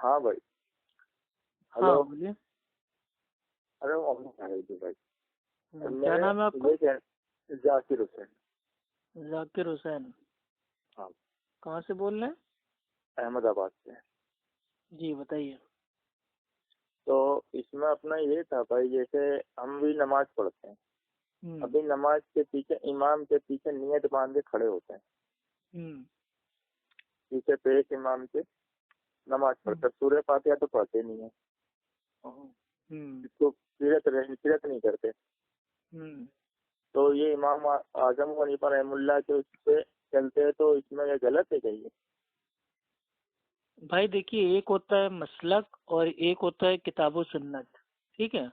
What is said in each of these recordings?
ہاں بھائی. ہاں ہلو. بولیے. ارے وہ بھائی کیا نام ہے آپ کا؟ ذاکر حسین. ذاکر حسین. ہاں. کہاں سے بول رہے ہیں؟ احمد آباد سے. جی بتائیے. تو اس میں اپنا یہ تھا بھائی، جیسے ہم بھی نماز پڑھتے ہیں، ابھی نماز کے پیچھے امام کے پیچھے نیت باندھ کے کھڑے ہوتے ہیں، پیچھے پیش امام کے نماز پڑھتے، سورہ فاتحہ تو پڑھتے نہیں ہیں، اس کو سیرت نہیں کرتے. تو یہ امام اعظم حنیفہ رحمہ اللہ کے اس پہ چلتے ہیں، تو اس میں یہ غلط ہے کہیے؟ بھائی دیکھیے، ایک ہوتا ہے مسلک اور ایک ہوتا ہے کتاب و سنت. ٹھیک ہے.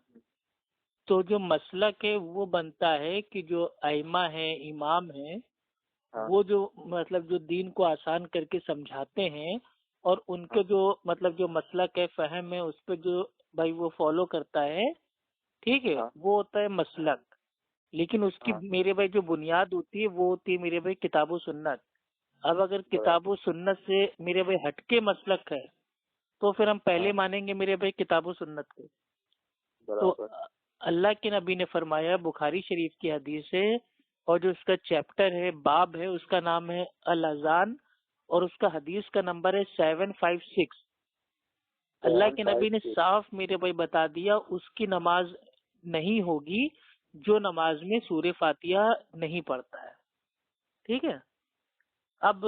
تو جو مسلک ہے وہ بنتا ہے کہ جو ائمہ ہیں، امام ہیں، وہ جو مطلب جو دین کو آسان کر کے سمجھاتے ہیں اور ان کے جو مطلب جو مسلک ہے، فہم ہے، اس پہ جو بھائی وہ فالو کرتا ہے، ٹھیک ہے، وہ ہوتا ہے مسلک. لیکن اس کی میرے بھائی جو بنیاد ہوتی ہے وہ ہوتی ہے میرے بھائی کتاب و سنت. اب اگر کتاب و سنت سے میرے بھائی ہٹ کے مسلک ہے تو پھر ہم پہلے مانیں گے میرے بھائی کتاب و سنت کو. تو اللہ کے نبی نے فرمایا، بخاری شریف کی حدیث ہے، اور جو اس کا چیپٹر ہے، باب ہے، اس کا نام ہے الاذان، اور اس کا حدیث کا نمبر ہے 756. اللہ کے نبی نے صاف میرے بھائی بتا دیا اس کی نماز نہیں ہوگی جو نماز میں سورہ فاتحہ نہیں پڑھتا ہے. ٹھیک ہے. اب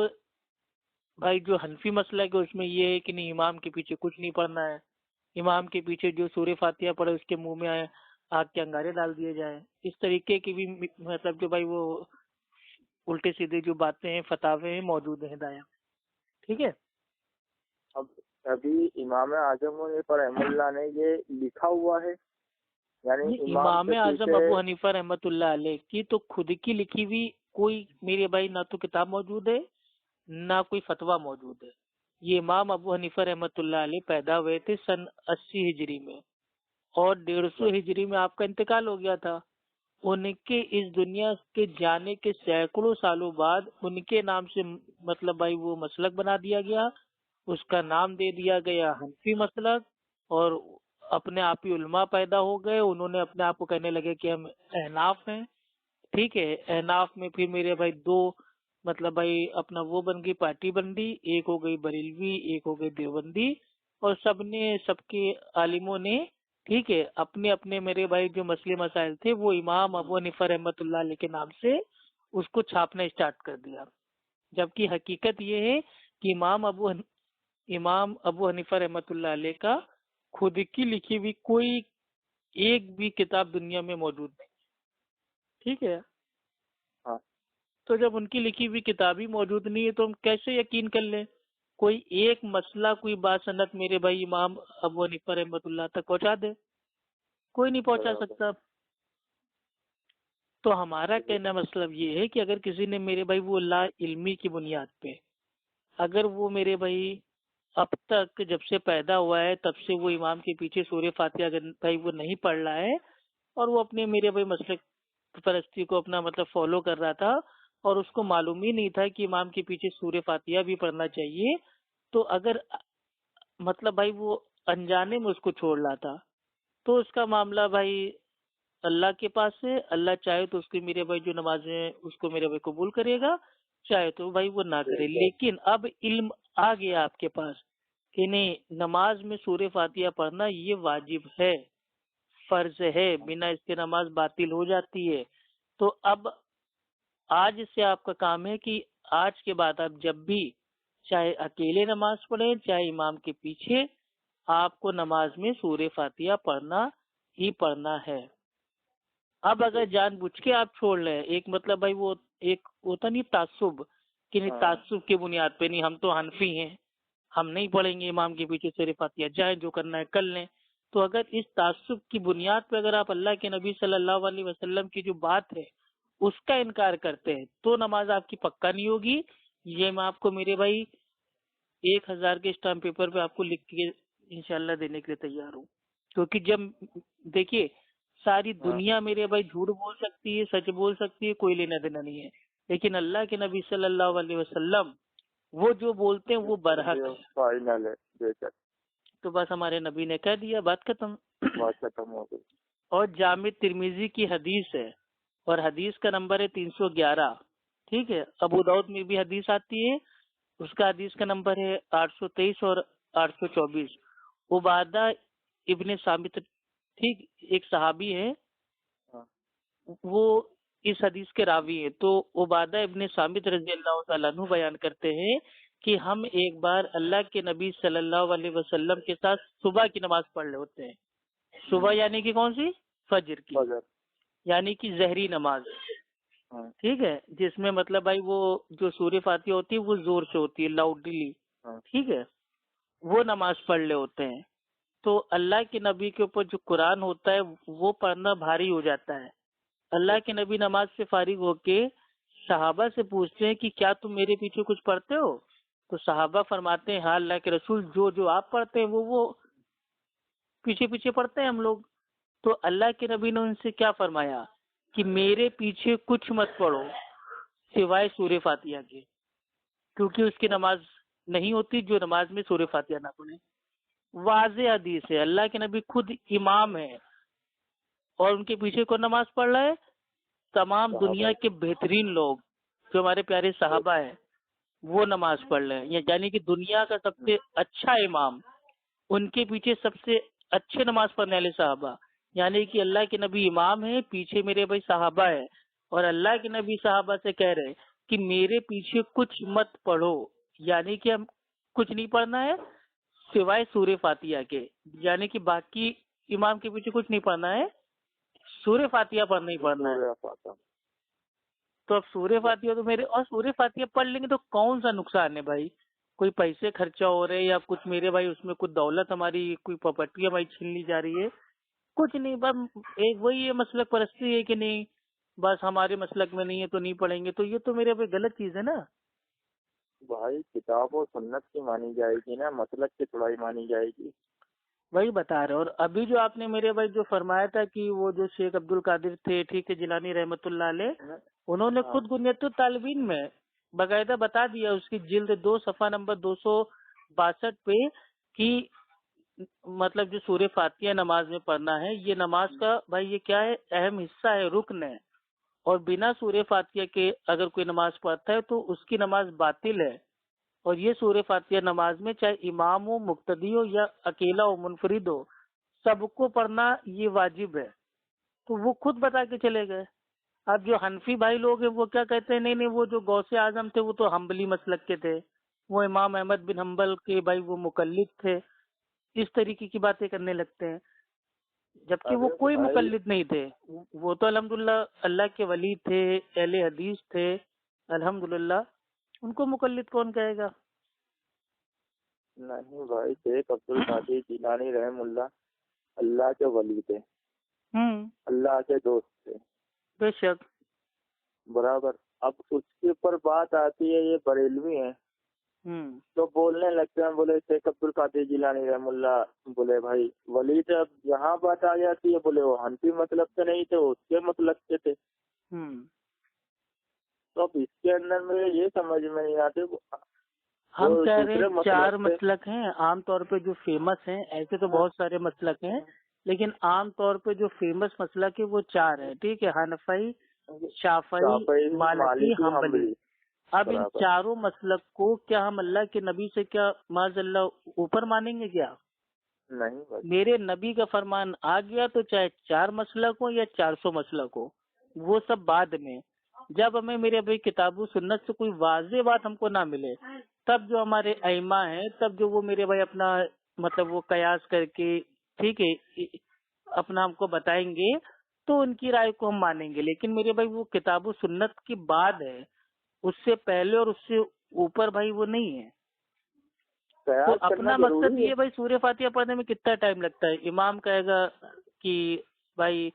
بھائی جو حنفی مسئلہ ہے اس میں یہ ہے کہ نہیں، امام کے پیچھے کچھ نہیں پڑھنا ہے، امام کے پیچھے جو سورہ فاتحہ پڑھے اس کے منہ میں آئے آگ کے انگارے ڈال دیے جائیں. اس طریقے کی بھی مطلب جو بھائی وہ الٹے سیدھے جو باتیں ہیں، فتاوے ہیں، موجود ہیں ہدایات. ٹھیک ہے. اب ابھی امام اعظم رحمہ اللہ نے یہ لکھا ہوا ہے، یعنی امام اعظم ابو حنیفہ رحمۃ اللہ علیہ کی تو خود کی لکھی ہوئی کوئی میرے بھائی نہ تو کتاب موجود ہے نہ کوئی فتویٰ موجود ہے. یہ امام ابو حنیفہ رحمۃ اللہ علیہ پیدا ہوئے تھے سن 80 ہجری میں، اور 150 ہجری میں آپ کا انتقال ہو گیا تھا. ان کے اس دنیا کے جانے کے سینکڑوں سالوں بعد ان کے نام سے مطلب بھائی وہ مسلک بنا دیا گیا، اس کا نام دے دیا گیا حنفی مسلک، اور اپنے آپ ہی علماء پیدا ہو گئے، انہوں نے اپنے آپ کو کہنے لگے کہ ہم احناف ہیں. ٹھیک ہے. احناف میں پھر میرے بھائی دو مطلب بھائی اپنا وہ بن گئی، پارٹی بن گئی، ایک ہو گئی بریلوی، ایک ہو گئی دیوبندی، اور سب کے عالموں نے ٹھیک ہے اپنے اپنے میرے بھائی جو مسئلے مسائل تھے وہ امام ابو حنیفہ رحمۃ اللہ علیہ کے نام سے اس کو چھاپنا اسٹارٹ کر دیا. جبکہ حقیقت یہ ہے کہ امام ابو حنیفہ رحمۃ اللہ علیہ کا خود کی لکھی ہوئی کوئی ایک بھی کتاب دنیا میں موجود نہیں. ٹھیک ہے. تو جب ان کی لکھی ہوئی کتاب ہی موجود نہیں ہے تو ہم کیسے یقین کر لیں کوئی ایک مسئلہ کوئی بات سنت میرے بھائی امام ابو حنیفہ رحمۃ اللہ تک پہنچا دے؟ کوئی نہیں پہنچا سکتا. تو ہمارا کہنا مطلب یہ ہے کہ اگر کسی نے میرے بھائی وہ لا علمی کی بنیاد پہ اگر وہ میرے بھائی اب تک جب سے پیدا ہوا ہے تب سے وہ امام کے پیچھے سورہ فاتحہ اگر بھائی وہ نہیں پڑھ رہا ہے اور وہ اپنے میرے بھائی مسلک پرستی کو اپنا مطلب فالو کر رہا تھا اور اس کو معلوم ہی نہیں تھا کہ امام کے پیچھے سورہ فاتحہ بھی پڑھنا چاہیے، تو اگر مطلب بھائی وہ انجانے میں اس کو چھوڑ رہا تھا تو اس کا معاملہ بھائی اللہ کے پاس ہے. اللہ چاہے تو اس کی میرے بھائی جو نمازیں اس کو میرے بھائی قبول کرے گا، چاہے تو بھائی وہ نہ کرے. لیکن اب علم آ گیا آپ کے پاس کہ نہیں، نماز میں سورہ فاتحہ پڑھنا یہ واجب ہے، فرض ہے، بنا اس کے نماز باطل ہو جاتی ہے. تو اب آج سے آپ کا کام ہے کہ آج کے بعد آپ جب بھی چاہے اکیلے نماز پڑھیں چاہے امام کے پیچھے، آپ کو نماز میں سورہ فاتحہ پڑھنا ہی پڑھنا ہے. اب اگر جان بوجھ کے آپ چھوڑ لیں، ایک مطلب بھائی وہ ایک ہوتا نہیں تعصب کہ نہیں، تعصب کی بنیاد پہ نہیں، ہم تو حنفی ہیں، ہم نہیں پڑھیں گے امام کے پیچھے سورہ فاتحہ، جائیں جو کرنا ہے کر لیں. تو اگر اس تعصب کی بنیاد پہ اگر آپ اللہ کے نبی صلی اللہ علیہ وسلم کی جو بات ہے اس کا انکار کرتے ہیں تو نماز آپ کی پکا نہیں ہوگی. یہ میں آپ کو میرے بھائی 1000 کے اسٹامپ پیپر پہ آپ کو لکھ کے انشاءاللہ دینے کے لیے تیار ہوں. کیونکہ جب دیکھیے ساری دنیا میرے بھائی جھوٹ بول سکتی ہے، سچ بول سکتی ہے، کوئی لینا دینا نہیں ہے، لیکن اللہ کے نبی صلی اللہ علیہ وسلم وہ جو بولتے ہیں وہ برحق ہے. تو بس ہمارے نبی نے کہہ دیا، بات ختم. بات ختم ہو گئی. اور جامع ترمذی کی حدیث ہے اور حدیث کا نمبر ہے 311. ٹھیک ہے. ابو داؤد میں بھی حدیث آتی ہے، اس کا حدیث کا نمبر ہے 823 اور 824. عبادہ ابن ثابت، ٹھیک، ایک صحابی ہے، وہ اس حدیث کے راوی ہیں. تو عبادہ ابن ثابت رضی اللہ تعالیٰ عنہ بیان کرتے ہیں کہ ہم ایک بار اللہ کے نبی صلی اللہ علیہ وسلم کے ساتھ صبح کی نماز پڑھ رہے ہوتے ہیں. صبح یعنی کہ کون سی؟ فجر کی، یعنی کہ ظہری نماز. ٹھیک ہے، جس میں مطلب بھائی وہ جو سورہ فاتحہ ہوتی ہے وہ زور سے ہوتی ہے، لاؤڈلی. ٹھیک ہے، وہ نماز پڑھ رہے ہوتے ہیں. تو اللہ کے نبی کے اوپر جو قرآن ہوتا ہے وہ پڑھنا بھاری ہو جاتا ہے. اللہ کے نبی نماز سے فارغ ہو کے صحابہ سے پوچھتے ہیں کہ کیا تم میرے پیچھے کچھ پڑھتے ہو؟ تو صحابہ فرماتے ہیں ہاں اللہ کے رسول، جو آپ پڑھتے ہیں وہ پیچھے پیچھے پڑھتے ہیں ہم لوگ. تو اللہ کے نبی نے ان سے کیا فرمایا کہ میرے پیچھے کچھ مت پڑھو سوائے سورہ فاتحہ کے، کیونکہ اس کی نماز نہیں ہوتی جو نماز میں سورہ فاتحہ نہ پڑھے. واضح حدیث ہے، اللہ کے نبی خود امام ہے اور ان کے پیچھے کون نماز پڑھ رہا ہے؟ تمام دنیا کے بہترین لوگ جو ہمارے پیارے صحابہ ہیں وہ نماز پڑھ رہے ہیں. یعنی کہ دنیا کا سب سے اچھا امام، ان کے پیچھے سب سے اچھے نماز پڑھنے والے صحابہ. یعنی کہ اللہ کے نبی امام ہیں، پیچھے میرے بھائی صحابہ ہے، اور اللہ کے نبی صحابہ سے کہہ رہے کہ میرے پیچھے کچھ مت پڑھو، یعنی کہ ہم کچھ نہیں پڑھنا ہے سوائے سورہ فاتحہ کے. یعنی کہ باقی امام کے پیچھے کچھ نہیں پڑھنا ہے، سورہ فاتحہ پڑھنا ہی پڑھنا ہے. تو اب سورہ فاتحہ تو میرے، اور سورہ فاتحہ پڑھ لیں گے تو کون سا نقصان ہے بھائی؟ کوئی پیسے خرچہ ہو رہے یا کچھ میرے بھائی اس میں کچھ دولت ہماری، کوئی پراپرٹی ہماری چھین لی جا رہی ہے؟ کچھ نہیں. بس ایک وہی ہے مسلک پرستی ہے کہ نہیں بس ہمارے مسلک میں نہیں ہے تو نہیں پڑھیں گے. تو یہ تو میرے بھائی غلط چیز ہے نا بھائی. کتاب و سنت کی مانی جائے گی نا، مسلک کی تھوڑا ہی مانی جائے گی. وہی بتا رہے. اور ابھی جو آپ نے میرے بھائی جو فرمایا تھا کہ وہ جو شیخ عبد القادر تھے، ٹھیک ہے، جیلانی رحمۃ اللہ علیہ، انہوں نے خود بنیت الطالبین میں باقاعدہ بتا دیا، اس کی جلد 2 صفحہ نمبر 262 پہ، کہ مطلب جو سورہ فاتحہ نماز میں پڑھنا ہے یہ نماز کا بھائی یہ کیا ہے؟ اہم حصہ ہے، رکن ہے. اور بنا سورہ فاتحہ کے اگر کوئی نماز پڑھتا ہے تو اس کی نماز باطل ہے. اور یہ سورہ فاتحہ نماز میں چاہے امام ہو، مقتدی ہو، یا اکیلا ہو، منفرد ہو، سب کو پڑھنا یہ واجب ہے. تو وہ خود بتا کے چلے گئے. اب جو حنفی بھائی لوگ ہیں وہ کیا کہتے ہیں، نہیں وہ جو غوث اعظم تھے وہ تو حنبلی مسلک کے تھے، وہ امام احمد بن حنبل کے بھائی وہ مقلد تھے. اس طریقے کی باتیں کرنے لگتے ہیں، جبکہ وہ کوئی مقلد نہیں تھے. وہ تو الحمدللہ اللہ کے ولی تھے، اہل حدیث تھے الحمدللہ. ان کو مقلد کون کہے گا؟ نہیں بھائی، شیخ عبد القادر جیلانی رحم اللہ کے ولی تھے، اللہ کے دوست تھے. بے شک. برابر. اب اس کے اوپر بات آتی ہے، یہ بریلوی ہیں تو بولنے لگتے ہیں، بولے شیخ عبد القادر جیلانی رحم اللہ، بولے بھائی ولی تھے. اب یہاں بات آ جاتی ہے، بولے وہ حنفی مطلب سے نہیں تھے، اس کے مطلب سے تھے. تو اب اس کے اندر میں یہ سمجھ میں نہیں آتے. ہم کہہ رہے ہیں 4 مسلک ہیں عام طور پہ جو فیمس ہیں، ایسے تو بہت سارے مسلک ہیں لیکن عام طور پہ جو فیمس مسلک ہے وہ 4 ہیں. ٹھیک ہے، حنفی، شافعی، مالکی، حنبلی. اب ان چاروں مسلک کو کیا ہم اللہ کے نبی سے کیا معاذ اللہ اوپر مانیں گے؟ کیا نہیں؟ میرے نبی کا فرمان آ گیا تو چاہے 4 مسلک ہو یا 400 مسلک ہو، وہ سب بعد میں. جب ہمیں میرے بھائی کتاب و سنت سے کوئی واضح بات ہم کو نہ ملے تب جو ہمارے ائمہ ہیں، تب جو وہ میرے بھائی اپنا مطلب وہ قیاس کر کے ٹھیک ہے اپنا ہم کو بتائیں گے تو ان کی رائے کو ہم مانیں گے. لیکن میرے بھائی وہ کتاب و سنت کی بعد ہے، اس سے پہلے اور اس سے اوپر بھائی وہ نہیں ہے. تو اپنا مقصد یہ بھائی سورہ فاتحہ پڑھنے میں کتنا ٹائم لگتا ہے؟ امام کہے گا کہ بھائی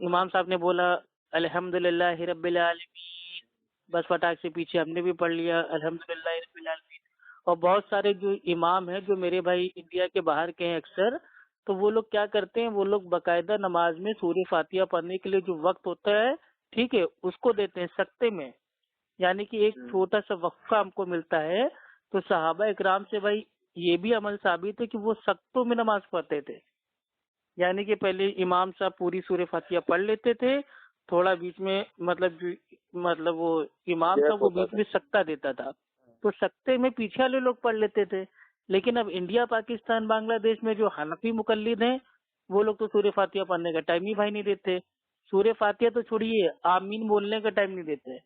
امام صاحب نے بولا الحمدللہ رب العالمین، بس فٹاک سے پیچھے ہم نے بھی پڑھ لیا الحمدللہ رب العالمین. اور بہت سارے جو امام ہیں جو میرے بھائی انڈیا کے باہر کے ہیں اکثر، تو وہ لوگ کیا کرتے ہیں، وہ لوگ باقاعدہ نماز میں سورہ فاتحہ پڑھنے کے لیے جو وقت ہوتا ہے ٹھیک ہے اس کو دیتے ہیں سکتے میں. یعنی کہ ایک چھوٹا سا وقفہ ہم کو ملتا ہے. تو صحابہ اکرام سے بھائی یہ بھی عمل ثابت ہے کہ وہ سختوں میں نماز پڑھتے تھے، یعنی کہ پہلے امام صاحب پوری سورہ فاتحہ پڑھ لیتے تھے، تھوڑا بیچ میں مطلب وہ امام صاحب وہ بیچ میں سکتہ دیتا تھا، تو سکتے میں پیچھے والے لوگ پڑھ لیتے تھے. لیکن اب انڈیا، پاکستان، بنگلہ دیش میں جو حنفی مقلد ہیں وہ لوگ تو سورہ فاتحہ پڑھنے کا ٹائم ہی بھائی نہیں دیتے. سورہ فاتحہ تو چھوڑیے، آمین بولنے کا ٹائم نہیں دیتے،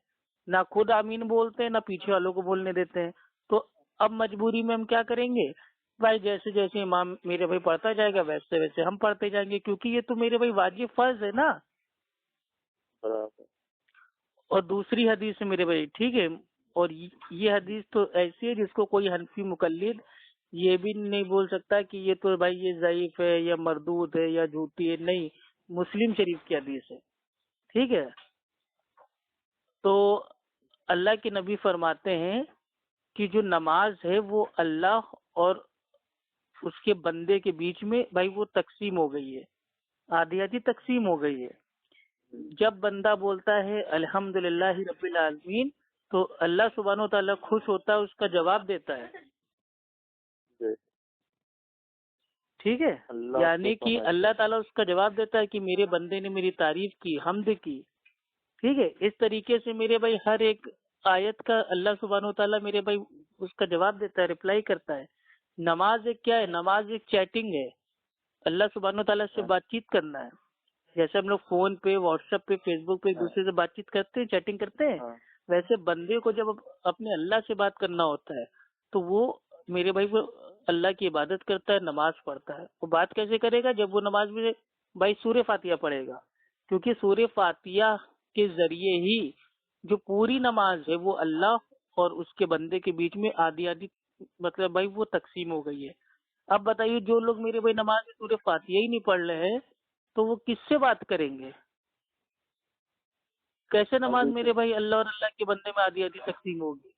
نہ خود آمین بولتے ہیں نہ پیچھے والوں کو بولنے دیتے ہیں. تو اب مجبوری میں ہم کیا کریں گے بھائی، جیسے جیسے امام میرے بھائی پڑھتا جائے گا ویسے ویسے ہم پڑھتے جائیں گے، کیونکہ یہ تو میرے بھائی واجب فرض ہے نا. اور دوسری حدیث ہے میرے بھائی، ٹھیک ہے، اور یہ حدیث تو ایسی ہے جس کو کوئی حنفی مقلد یہ بھی نہیں بول سکتا کہ یہ تو بھائی یہ ضعیف ہے یا مردود ہے یا جھوٹی ہے، نہیں، مسلم شریف کی حدیث ہے، ٹھیک ہے. تو اللہ کے نبی فرماتے ہیں کہ جو نماز ہے وہ اللہ اور اس کے بندے کے بیچ میں بھائی وہ تقسیم ہو گئی ہے، آدھی آدھی تقسیم ہو گئی ہے. جب بندہ بولتا ہے الحمدللہ رب العالمین تو اللہ سبحانہ و تعالیٰ خوش ہوتا ہے، اس کا جواب دیتا ہے، ٹھیک ہے، یعنی کہ اللہ تعالیٰ اس کا جواب دیتا ہے کہ میرے بندے نے میری تعریف کی، حمد کی، ٹھیک ہے. اس طریقے سے میرے بھائی ہر ایک آیت کا اللہ سبحانہ و تعالیٰ میرے بھائی اس کا جواب دیتا ہے، رپلائی کرتا ہے. نماز ایک کیا ہے؟ نماز ایک چیٹنگ ہے، اللہ سبحانہ و تعالیٰ سے بات چیت کرنا ہے. جیسے ہم لوگ فون پہ، واٹس ایپ پہ، فیس بک پہ ایک دوسرے سے بات چیت کرتے ہیں، چیٹنگ کرتے ہیں، ویسے بندے کو جب اپنے اللہ سے بات کرنا ہوتا ہے تو وہ میرے بھائی وہ اللہ کی عبادت کرتا ہے، نماز پڑھتا ہے. وہ بات کیسے کرے گا؟ جب وہ نماز میں بھائی سورہ فاتحہ پڑھے گا، کیونکہ سورہ فاتحہ کے ذریعے ہی جو پوری نماز ہے وہ اللہ اور اس کے بندے کے بیچ میں آدھی آدھی مطلب بھائی وہ تقسیم ہو گئی ہے. اب بتائیے جو لوگ میرے بھائی نماز میں سورہ فاتحہ ہی نہیں پڑھ رہے ہیں تو وہ کس سے بات کریں گے؟ کیسے نماز میرے بھائی اللہ اور اللہ کے بندے میں آدھی آدھی تقسیم ہوگی؟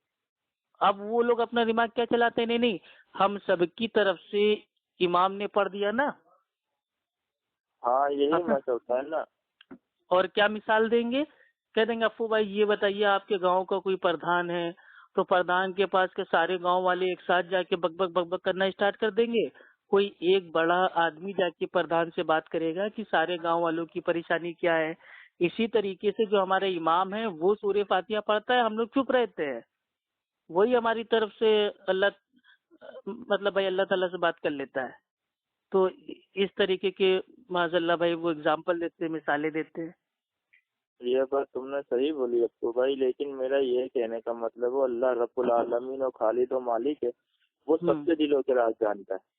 اب وہ لوگ اپنا دماغ کیا چلاتے ہیں، نہیں ہم سب کی طرف سے امام نے پڑھ دیا نا، ہاں یہی مسئلہ ہوتا ہے نا. اور کیا مثال دیں گے؟ کہہ دیں گے افو بھائی یہ بتائیے آپ کے گاؤں کا کوئی پردھان ہے تو پردھان کے پاس کے سارے گاؤں والے ایک ساتھ جا کے بک بک بک بک کرنا اسٹارٹ کر دیں گے. کوئی ایک بڑا آدمی جا کے پردھان سے بات کرے گا کہ سارے گاؤں والوں کی پریشانی کیا ہے. اسی طریقے سے جو ہمارے امام ہیں وہ سورہ فاتحہ پڑھتا ہے، ہم لوگ چپ رہتے ہیں، وہی ہماری طرف سے اللہ مطلب بھائی اللہ تعالیٰ سے بات کر لیتا ہے. تو اس طریقے کے معاذ اللہ بھائی وہ اگزامپل دیتے ہیں، مثالیں دیتے ہیں. یہ بات تم نے صحیح بولی ابو بھائی، لیکن میرا یہ کہنے کا مطلب ہے اللہ رب العالمین اور خالق و مالک ہے، وہ سب کے دلوں کے راز جانتا ہے.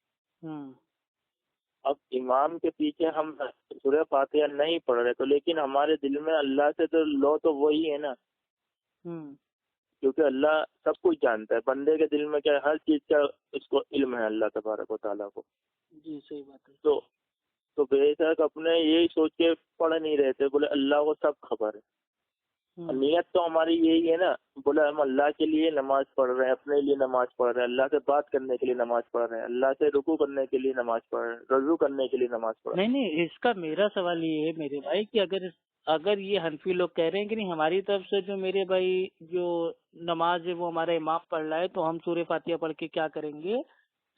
اب امام کے پیچھے ہم سورہ فاتحہ نہیں پڑھ رہے تو لیکن ہمارے دل میں اللہ سے تو لو تو وہی ہے نا، کیونکہ اللہ سب کچھ جانتا ہے. بندے کے دل میں کیا ہر چیز کا اس کو علم ہے اللہ تبارک و تعالیٰ کو. جی صحیح بات ہے. تو بے شک اپنے یہی سوچ کے پڑھ نہیں رہتے، بولے اللہ کو سب خبر ہے. نیت تو ہماری یہی ہے نا، بولے ہم اللہ کے لیے نماز پڑھ رہے ہیں، اپنے لیے نماز پڑھ رہے ہیں، اللہ سے بات کرنے کے لیے نماز پڑھ رہے ہیں، اللہ سے رکوع کرنے کے لیے نماز پڑھ رہے ہیں، رضو کرنے کے لیے نماز پڑھ رہے ہیں. نہیں اس کا میرا سوال یہ ہے میرے بھائی کہ اگر یہ حنفی لوگ کہہ رہے ہیں کہ نہیں ہماری طرف سے جو میرے بھائی جو نماز ہے وہ ہمارا امام پڑھ رہا ہے تو ہم سورہ فاتحہ پڑھ کے کیا کریں گے،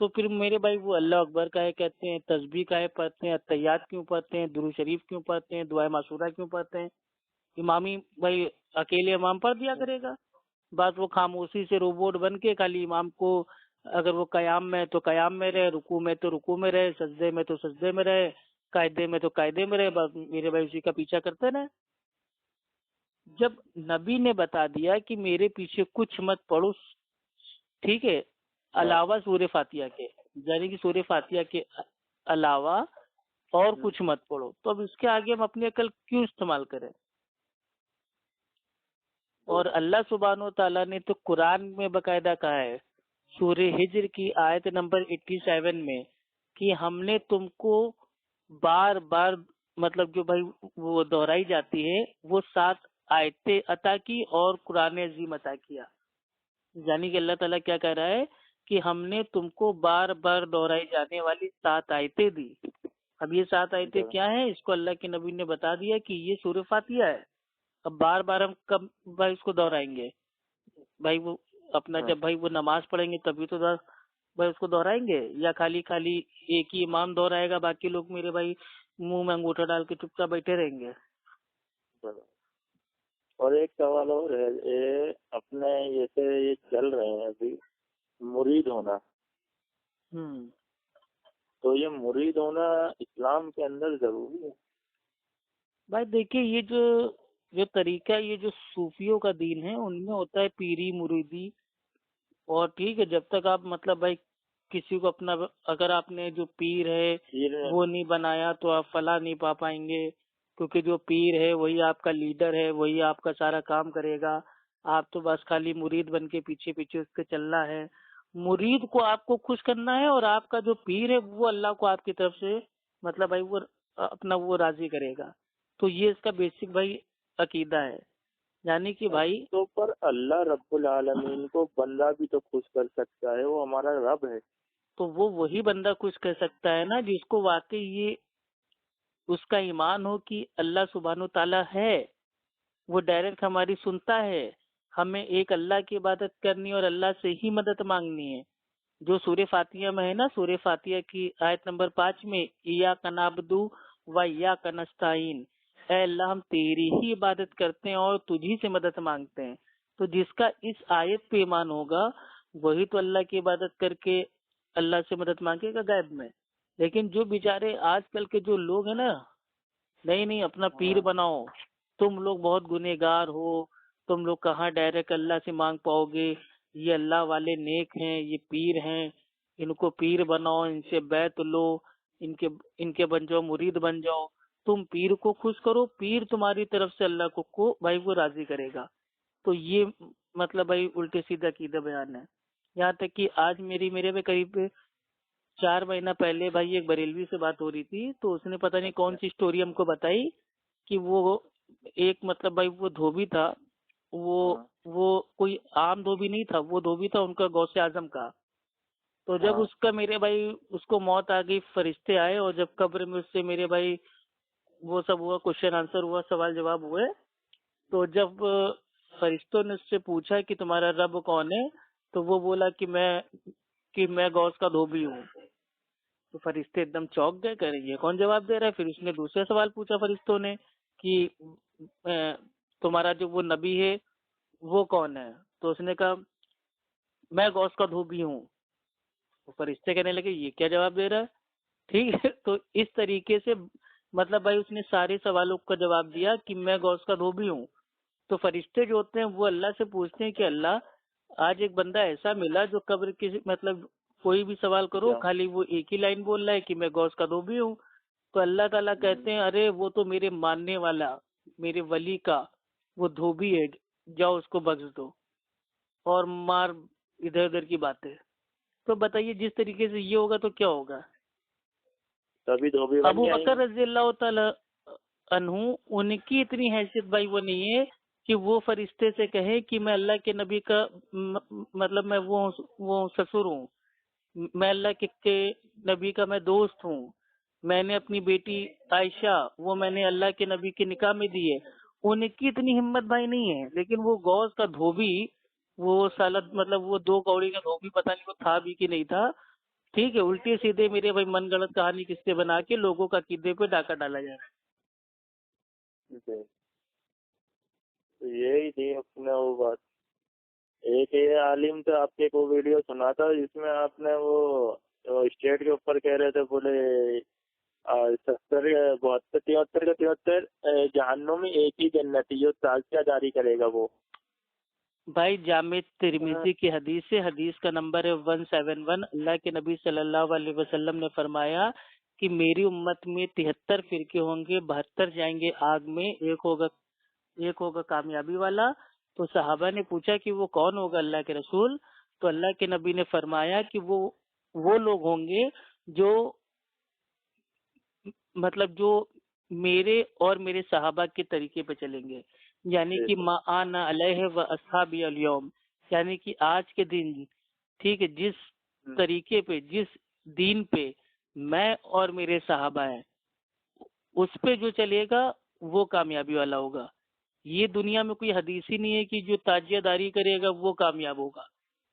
تو پھر میرے بھائی وہ اللہ اکبر کا ہے کہتے ہیں، تسبیح کا ہے پڑھتے ہیں، اتحیات کیوں پڑھتے ہیں، درود شریف کیوں پڑھتے ہیں، دعائے معصورہ کیوں پڑھتے ہیں؟ امامی بھائی اکیلے امام پڑھ دیا کرے گا، بس وہ خاموشی سے روبوٹ بن کے خالی امام کو اگر وہ قیام میں تو قیام میں رہے، رکوع میں تو رکوع میں رہے، سجدے میں تو سجدے میں رہے، قاعدے میں تو قاعدے میں رہے، بس میرے بھائی اسی کا پیچھا کرتے نا. جب نبی نے بتا دیا کہ میرے پیچھے کچھ مت پڑھو، ٹھیک ہے، علاوہ سورہ فاتحہ کے، یعنی کہ سورہ فاتحہ کے علاوہ اور کچھ مت پڑھو، تو اب اس کے آگے ہم اپنی عقل کیوں استعمال کریں؟ اور اللہ سبحانہ و تعالیٰ نے تو قرآن میں باقاعدہ کہا ہے سورہ ہجر کی آیت نمبر 87 میں کہ ہم نے تم کو بار بار مطلب جو بھائی وہ دہرائی جاتی ہے وہ 7 آیتیں عطا کی اور قرآن عظیم عطا کیا. یعنی کہ اللہ تعالیٰ کیا کہہ رہا ہے کہ ہم نے تم کو بار بار دہرائی جانے والی 7 آیتیں دی. اب یہ 7 آیتیں کیا ہیں؟ اس کو اللہ کے نبی نے بتا دیا کہ یہ سورہ فاتحہ ہے. اب بار بار ہم کب بھائی اس کو دہرائیں گے؟ بھائی وہ اپنا جب بھائی وہ نماز پڑھیں گے تبھی تو بھائی اس کو دہرائیں گے، یا خالی خالی ایک ہی امام دہرائے گا، باقی لوگ میرے بھائی منہ میں انگوٹھا ڈال کے چپ چاپ بیٹھے رہیں گے؟ اور ایک سوال اور ہے، اپنے جیسے یہ چل رہے ہیں ابھی مرید ہونا، تو یہ مرید ہونا اسلام کے اندر ضروری ہے؟ بھائی دیکھیے، یہ جو طریقہ، یہ جو صوفیوں کا دین ہے، ان میں ہوتا ہے پیری مریدی، اور ٹھیک ہے جب تک آپ مطلب بھائی کسی کو اپنا، اگر آپ نے جو پیر ہے وہ نہیں بنایا تو آپ فلاح نہیں پا پائیں گے، کیونکہ جو پیر ہے وہی آپ کا لیڈر ہے، وہی آپ کا سارا کام کرے گا، آپ تو بس خالی مرید بن کے پیچھے پیچھے اس کے چلنا ہے۔ مرید کو آپ کو خوش کرنا ہے، اور آپ کا جو پیر ہے وہ اللہ کو آپ کی طرف سے مطلب بھائی وہ اپنا وہ راضی کرے گا۔ تو یہ اس کا بیسک بھائی عقیدہ ہے، یعنی کہ بھائی تو پر اللہ رب العالمین کو بندہ بھی تو خوش کر سکتا ہے، وہ ہمارا رب ہے، تو وہ وہی بندہ خوش کر سکتا ہے نا جس کو واقعی یہ اس کا ایمان ہو کہ اللہ سبحانہ و تعالیٰ ہے، وہ ڈائریکٹ ہماری سنتا ہے، ہمیں ایک اللہ کی عبادت کرنی اور اللہ سے ہی مدد مانگنی ہے۔ جو سورہ فاتحہ میں ہے نا، سورہ فاتحہ کی آیت نمبر 5 میں ایاک نعبد و ایاک نستعین، اے اللہ ہم تیری ہی عبادت کرتے ہیں اور تجھی سے مدد مانگتے ہیں۔ تو جس کا اس آیت پہ ایمان ہوگا وہی تو اللہ کی عبادت کر کے اللہ سے مدد مانگے گا غیب میں۔ لیکن جو بیچارے آج کل کے جو لوگ ہیں نا، نہیں اپنا پیر بناؤ، تم لوگ بہت گنہگار ہو، تم لوگ کہاں ڈائریکٹ اللہ سے مانگ پاؤ گے، یہ اللہ والے نیک ہیں، یہ پیر ہیں، ان کو پیر بناؤ، ان سے بیعت لو، ان کے بن جاؤ، مرید بن جاؤ، تم پیر کو خوش کرو، پیر تمہاری طرف سے اللہ کو بھائی وہ راضی کرے گا۔ تو یہ مطلب بھائی الٹے سیدھا عقیدہ بیان ہے۔ یہاں تک کہ آج میرے میں قریب 4 مہینہ پہلے بھائی ایک بریلوی سے بات ہو رہی تھی، تو اس نے پتہ نہیں کون سی سٹوری ہم کو بتائی کہ وہ ایک مطلب بھائی وہ دھوبی تھا، وہ کوئی عام دھوبی نہیں تھا، وہ دھوبی تھا ان کا غوث اعظم کا۔ تو جب اس کا میرے بھائی اس کو موت آ گئی، فرشتے آئے، اور جب قبر میں اس سے میرے بھائی وہ سب ہوا، کوشچن آنسر ہوا، سوال جواب ہوئے، تو جب فرشتوں نے اس سے پوچھا کہ تمہارا رب کون ہے، تو وہ بولا کہ میں غوث کا دھوبی ہوں۔ تو فرشتے ایک دم چونک گئے، کہہ رہے یہ کون جواب دے رہا ہے؟ پھر اس نے دوسرے سوال پوچھا فرشتوں نے کہ تمہارا جو وہ نبی ہے وہ کون ہے؟ تو اس نے کہا میں غوث کا دھوبی ہوں۔ تو فرشتے کہنے لگے یہ کیا جواب دے رہا ہے؟ ٹھیک ہے، تو اس طریقے سے مطلب بھائی اس نے سارے سوالوں کا جواب دیا کہ میں غوث کا دھوبی ہوں۔ تو فرشتے جو ہوتے ہیں وہ اللہ سے پوچھتے ہیں کہ اللہ آج ایک بندہ ایسا ملا جو قبر کی مطلب کوئی بھی سوال کرو خالی وہ ایک ہی لائن بول رہا ہے کہ میں غوث کا دھوبی ہوں۔ تو اللہ تعالیٰ کہتے ہیں ارے وہ تو میرے ماننے والا، میرے ولی کا وہ دھوبی ہے، جاؤ اس کو بخش دو اور مار ادھر ادھر کی باتیں۔ تو بتائیے جس طریقے سے یہ ہوگا تو کیا ہوگا؟ ابو بکر رضی اللہ تعالی عنہ ان کی اتنی حیثیت بھائی وہ نہیں ہے کہ وہ فرشتے سے کہے کہ میں اللہ کے نبی کا مطلب میں وہ سسر ہوں، میں اللہ کے نبی کا میں دوست ہوں، میں نے اپنی بیٹی عائشہ وہ میں نے اللہ کے نبی کے نکاح میں دی ہے۔ ان کی اتنی ہمت بھائی نہیں ہے، لیکن وہ غوث کا دھوبی، وہ سالت مطلب وہ 2 کوڑی کا دھوبی پتہ نہیں وہ تھا بھی کہ نہیں تھا، ٹھیک ہے، الٹے سیدھے میرے بھائی من گڑت کہانی قصے بنا کے لوگوں کا عقیدے پہ ڈاکہ ڈالا جا رہا ہے۔ یہی تھی اپنے وہ بات۔ ایک یہ عالم سے آپ کے کو ویڈیو سنا تھا جس میں آپ نے وہ اسٹیٹ کے اوپر کہہ رہے تھے، بولے 70 72 73 کا 73 جہنم میں ایک ہی جنتی جو تازیہ جاری کرے گا وہ بھائی جامع ترمذی کی حدیث ہے، حدیث کا نمبر ہے 171۔ اللہ کے نبی صلی اللہ علیہ وسلم نے فرمایا کہ میری امت میں 73 فرقے ہوں گے، 72 جائیں گے آگ میں، ایک ہوگا کامیابی والا۔ تو صحابہ نے پوچھا کہ وہ کون ہوگا اللہ کے رسول؟ تو اللہ کے نبی نے فرمایا کہ وہ لوگ ہوں گے جو مطلب جو میرے اور میرے صحابہ کے طریقے پہ چلیں گے، یعنی کہ ما انا علیہ و اصحابی الیوم، یعنی کہ آج کے دن ٹھیک ہے جس طریقے پہ جس دین پہ میں اور میرے صحابہ ہیں اس پہ جو چلے گا وہ کامیابی والا ہوگا۔ یہ دنیا میں کوئی حدیث ہی نہیں ہے کہ جو تاجیہ داری کرے گا وہ کامیاب ہوگا۔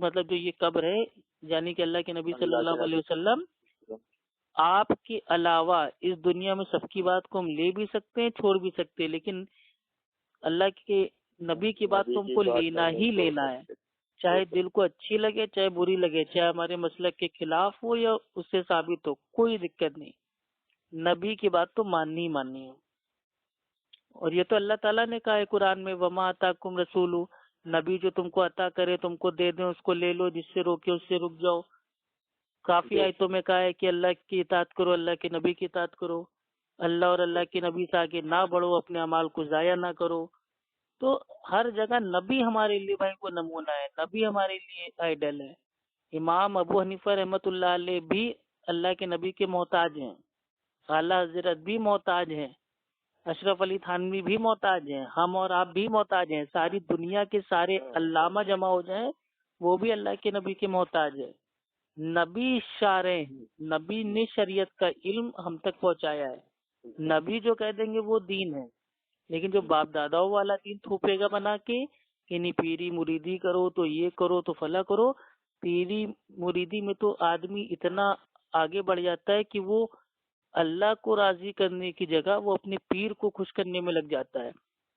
مطلب جو یہ قبر ہے یعنی کہ اللہ کے نبی صلی اللہ علیہ وسلم آپ کے علاوہ اس دنیا میں سب کی بات کو ہم لے بھی سکتے ہیں چھوڑ بھی سکتے ہیں، لیکن اللہ کے نبی کی بات تو ہم کو لینا ہی لینا ہے، چاہے دل کو اچھی لگے چاہے بری لگے، چاہے ہمارے مسلک کے خلاف ہو یا اس سے ثابت ہو، کوئی دقت نہیں، نبی کی بات تو ماننی ہی ماننی ہے۔ اور یہ تو اللہ تعالیٰ نے کہا ہے قرآن میں وما آتاکم رسول، نبی جو تم کو عطا کرے تم کو دے دیں اس کو لے لو، جس سے روکے اس سے رک جاؤ۔ کافی آیتوں میں کہا ہے کہ اللہ کی اطاعت کرو، اللہ کے نبی کی اطاعت کرو، اللہ اور اللہ کے نبی سے آگے نہ بڑھو، اپنے اعمال کو ضائع نہ کرو۔ تو ہر جگہ نبی ہمارے لیے بھائی کو نمونہ ہے، نبی ہمارے لیے آئیڈل ہے۔ امام ابو حنیفہ رحمۃ اللہ علیہ بھی اللہ کے نبی کے محتاج ہیں، اعلیٰ حضرت بھی محتاج ہیں، اشرف علی تھانوی بھی محتاج ہیں، ہم اور آپ بھی محتاج ہیں، ساری دنیا کے سارے علامہ جمع ہو جائیں وہ بھی اللہ کے نبی کے محتاج ہے۔ نبی شارع، نبی نے شریعت کا علم ہم تک پہنچایا ہے، نبی جو کہہ دیں گے وہ دین ہے، لیکن جو باپ داداؤں والا دین تھوپے گا بنا کے کہ نہیں پیری مریدی کرو تو یہ کرو تو فلاں کرو، پیری مریدی میں تو آدمی اتنا آگے بڑھ جاتا ہے کہ وہ اللہ کو راضی کرنے کی جگہ وہ اپنے پیر کو خوش کرنے میں لگ جاتا ہے،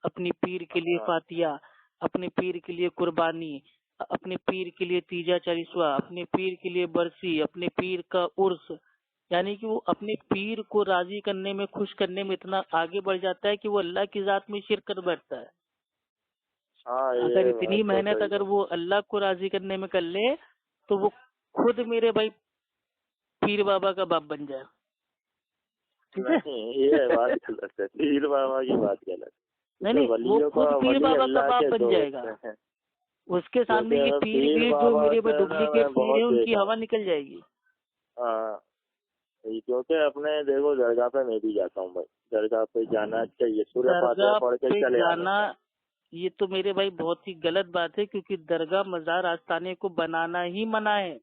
اپنی پیر کے لیے فاتحہ، اپنے پیر کے لیے قربانی، اپنے پیر کے لیے تیجا چالیسواں، اپنے پیر کے لیے برسی، اپنے پیر کا عرس، یعنی کہ وہ اپنے پیر کو راضی کرنے میں خوش کرنے میں اتنا آگے بڑھ جاتا ہے کہ وہ اللہ کی ذات میں شرک کر بیٹھتا ہے۔ اگر اتنی محنت اگر وہ اللہ کو راضی کرنے میں کر لے تو وہ خود میرے بھائی پیر بابا کا باپ بن جائے۔ یہ بات غلط ہے، پیر بابا کی بات غلط ہے، نہیں وہ خود پیر بابا کا باپ بن جائے گا، اس کے سامنے یہ پیر جو میرے بھائی ڈپلیکیٹ پیر ہے ان کی ہوا نکل جائے گی۔ ہاں کیونکہ اپنے دیکھو درگاہ پہ میں بھی جاتا ہوں بھائی، درگاہ پہ جانا چاہیے، سورہ فاتحہ پڑھ کے چلے جانا۔ یہ تو میرے بھائی بہت ہی غلط بات ہے، کیونکہ درگاہ مزار آستانے کو بنانا ہی منع ہے۔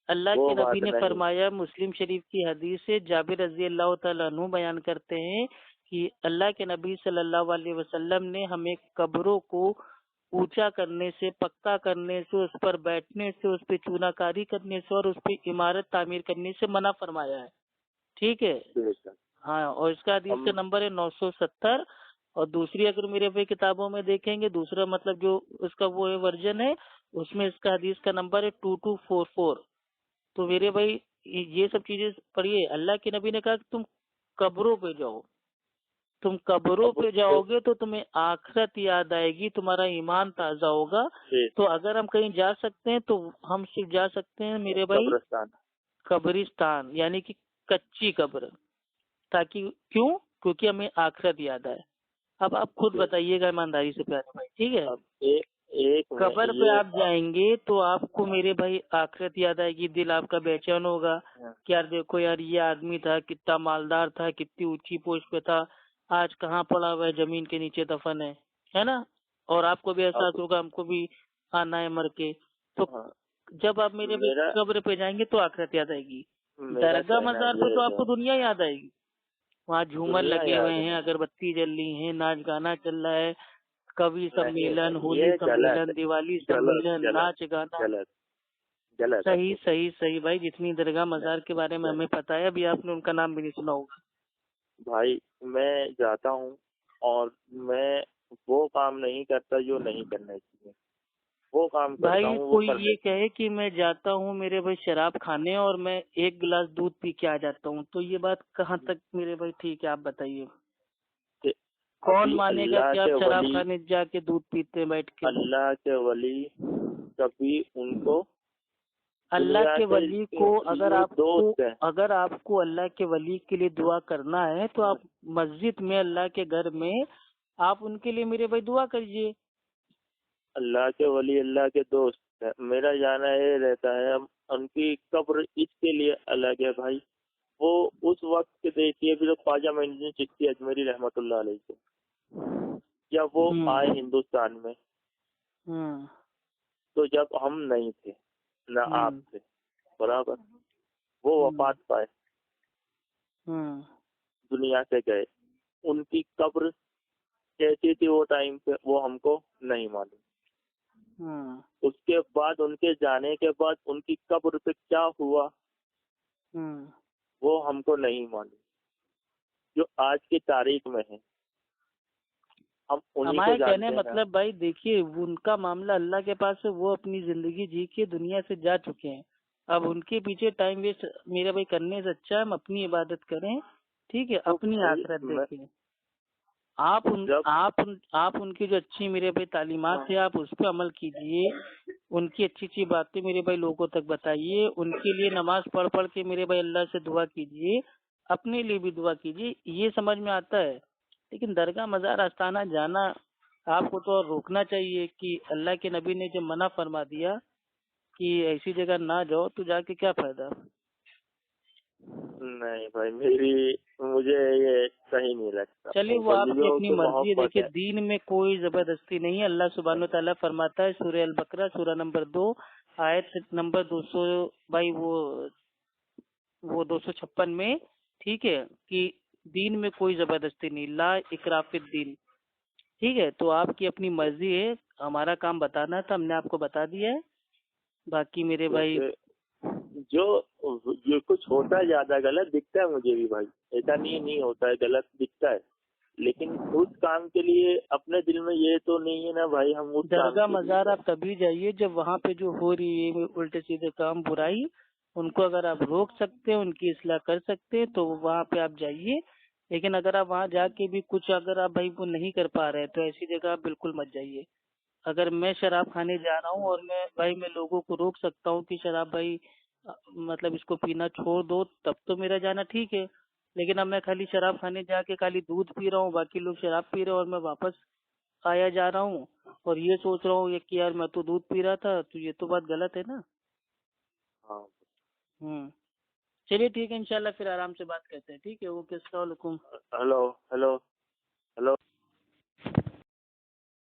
اللہ کے نبی نے فرمایا، مسلم شریف کی حدیث سے جابر رضی اللہ تعالیٰ عنہ بیان کرتے ہیں کہ اللہ کے نبی صلی اللہ علیہ وسلم نے ہمیں قبروں کو اونچا کرنے سے، پکا کرنے سے، اس پر بیٹھنے سے، اس پہ چونا کاری کرنے سے اور اس پہ عمارت تعمیر کرنے سے منع فرمایا ہے، ٹھیک ہے؟ ہاں، اور اس کا حدیث کا نمبر ہے 970، اور دوسری اگر میرے بھائی کتابوں میں دیکھیں گے، دوسرا مطلب جو اس کا وہ ورژن ہے اس میں اس کا حدیث کا نمبر ہے 2244۔ تو میرے بھائی یہ سب چیزیں پڑھیے، اللہ کے نبی نے کہا کہ تم قبروں پہ جاؤ، تم قبروں پہ جاؤ گے تو تمہیں آخرت یاد آئے گی، تمہارا ایمان تازہ ہوگا۔ تو اگر ہم کہیں جا سکتے ہیں تو ہم صرف جا سکتے ہیں میرے بھائی قبرستان، یعنی کہ کچی قبر، تاکہ کیونکہ ہمیں آخرت یاد آئے۔ اب آپ خود بتائیے گا ایمانداری سے پیارے بھائی، ٹھیک ہے؟ قبر پہ آپ جائیں گے تو آپ کو میرے بھائی آخرت یاد آئے گی، دل آپ کا بے چین ہوگا کہ یار دیکھو یار یہ آدمی تھا کتنا مالدار تھا، کتنی اونچی پوسٹ پہ تھا، آج کہاں پڑا ہوا ہے، زمین کے نیچے دفن ہے نا؟ اور آپ کو بھی احساس ہوگا ہم کو بھی آنا ہے مر کے۔ تو جب آپ میرے قبر پہ جائیں گے تو آخرت یاد آئے گی، درگاہ مزار پہ تو آپ کو دنیا یاد آئے گی، وہاں جھومر لگے ہوئے ہیں، اگربتی جل رہی ہیں، ناچ گانا چل رہا ہے، کبھی سمیلن، ہولی سمیلن، دیوالی سمیلن، ناچ گانا۔ صحیح صحیح صحیح بھائی، جتنی درگاہ مزار کے بارے میں ہمیں پتا ہے، ابھی آپ نے ان کا نام بھی نہیں سنا ہوگا۔ بھائی میں جاتا ہوں اور میں وہ کام نہیں کرتا جو نہیں کرنا چاہیے، وہ کام کرتا ہوں۔ بھائی کوئی یہ کہے کہ میں جاتا ہوں میرے بھائی شراب کھانے اور میں ایک گلاس دودھ پی کے آ جاتا ہوں، تو یہ بات کہاں تک میرے بھائی ٹھیک ہے؟ آپ بتائیے، کون مانے گا کہ آپ شراب کھانے جا کے دودھ پیتے بیٹھ کے؟ اللہ کے ولی کبھی ان کو، اللہ کے ولی کو اگر آپ کو اللہ کے ولی کے لیے دعا کرنا ہے تو آپ مسجد میں، اللہ کے گھر میں آپ ان کے لیے میرے بھائی دعا کریے۔ اللہ کے ولی اللہ کے دوست، میرا جانا یہ رہتا ہے، ان کی قبر اس کے لیے الگ ہے بھائی۔ وہ اس وقت کے دیکھیے بھی تو خواجہ معین الدین چشتی اجمیری رحمۃ اللہ علیہ سے جب وہ آئے ہندوستان میں، تو جب ہم نہیں تھے نہ آپ تھے، برابر، وہ وفات پائے، دنیا سے گئے، ان کی قبر کیسی تھی وہ ٹائم پہ وہ ہم کو نہیں معلوم، اس کے بعد ان کے جانے کے بعد ان کی قبر پہ کیا ہوا وہ ہم کو نہیں معلوم، جو آج کی تاریخ میں ہے ہم ہمارے کہنے مطلب بھائی دیکھیے ان کا معاملہ اللہ کے پاس ہے، وہ اپنی زندگی جی کے دنیا سے جا چکے ہیں، اب ان کے پیچھے ٹائم ویسٹ میرے بھائی کرنے سے اچھا ہم اپنی عبادت کریں، ٹھیک ہے، اپنی آخرت دیکھیں۔ آپ ان کی جو اچھی میرے بھائی تعلیمات ہے آپ اس پہ عمل کیجئے، ان کی اچھی اچھی باتیں میرے بھائی لوگوں تک بتائیے، ان کے لیے نماز پڑھ کے میرے بھائی اللہ سے دعا کیجئے، اپنے لیے بھی دعا کیجئے، یہ سمجھ میں آتا ہے۔ لیکن درگاہ مزار آستانہ جانا آپ کو تو روکنا چاہیے کہ اللہ کے نبی نے جو منع فرما دیا کہ ایسی جگہ نہ جاؤ تو جا کے کیا فائدہ؟ نہیں بھائی مجھے یہ صحیح نہیں لگتا۔ چلیے وہ آپ کی اپنی مرضی ہے، دیکھیے دین میں کوئی زبردستی نہیں ہے۔ اللہ سبحانہ وتعالیٰ فرماتا ہے سورہ البقرہ سورہ نمبر 2 آیت نمبر 200 بھائی وہ 256 میں، ٹھیک ہے، کہ دین میں کوئی زبردستی نہیں، لا اکراہ فی الدین، ٹھیک ہے۔ تو آپ کی اپنی مرضی ہے، ہمارا کام بتانا تھا، ہم نے آپ کو بتا دیا ہے۔ باقی میرے بھائی جو کچھ ہوتا ہے زیادہ غلط دکھتا ہے مجھے بھی بھائی، ایسا نہیں ہوتا ہے، غلط دکھتا ہے، لیکن اس کام کے لیے اپنے دل میں یہ تو نہیں ہے نا بھائی ہم اس درگاہ مزار آپ تبھی جائیے جب وہاں پہ جو ہو رہی ہے الٹے سیدھے کام برائی، ان کو اگر آپ روک سکتے ہیں، ان کی اصلاح کر سکتے ہیں تو وہاں پہ آپ جائیے۔ لیکن اگر آپ وہاں جا کے بھی کچھ اگر آپ بھائی وہ نہیں کر پا رہے تو ایسی جگہ آپ بالکل مت جائیے۔ اگر میں شراب کھانے جا رہا ہوں اور میں لوگوں کو روک سکتا ہوں کہ شراب بھائی مطلب اس کو پینا چھوڑ دو، تب تو میرا جانا ٹھیک ہے۔ لیکن اب میں خالی شراب کھانے جا کے خالی دودھ پی رہا ہوں، باقی لوگ شراب پی رہے ہیں اور میں واپس آیا جا رہا ہوں اور یہ سوچ رہا ہوں کہ یار میں تو دودھ پی رہا تھا، تو یہ تو بات غلط ہے نا۔ چلیے ٹھیک ہے، انشاءاللہ پھر آرام سے بات کرتے ہیں، ٹھیک ہے، اوکے، السلام علیکم۔ ہلو